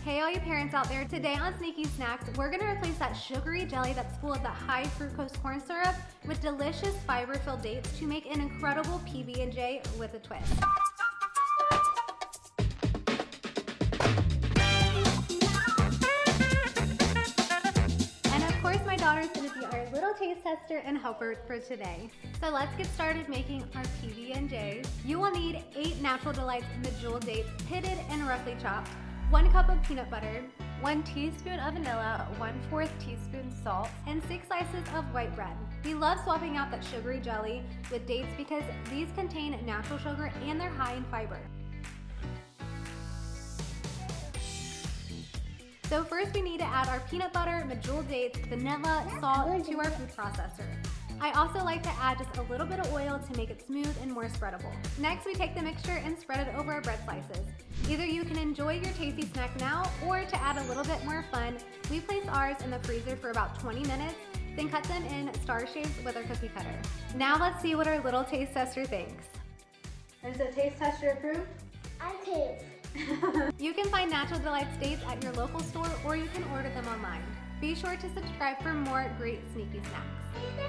Hey all you parents out there, today on Sneaky Snacks, we're gonna replace that sugary jelly that's full of the high fructose corn syrup with delicious fiber-filled dates to make an incredible PB&J with a twist. And of course my daughter's gonna be our little taste tester and helper for today. So let's get started making our PB&Js. You will need 8 Natural Delights Medjool dates pitted and roughly chopped, 1 cup of peanut butter, 1 teaspoon of vanilla, 1/4 teaspoon salt, and 6 slices of white bread. We love swapping out that sugary jelly with dates because these contain natural sugar and they're high in fiber. So first we need to add our peanut butter, Medjool dates, vanilla, salt to our food processor. I also like to add just a little bit of oil to make it smooth and more spreadable. Next, we take the mixture and spread it over our bread slices. Either you can enjoy your tasty snack now, or to add a little bit more fun, we place ours in the freezer for about 20 minutes, then cut them in star shapes with our cookie cutter. Now let's see what our little taste tester thinks. Is the taste tester approved? I taste. You can find Natural Delights dates at your local store, or you can order them online. Be sure to subscribe for more great sneaky snacks.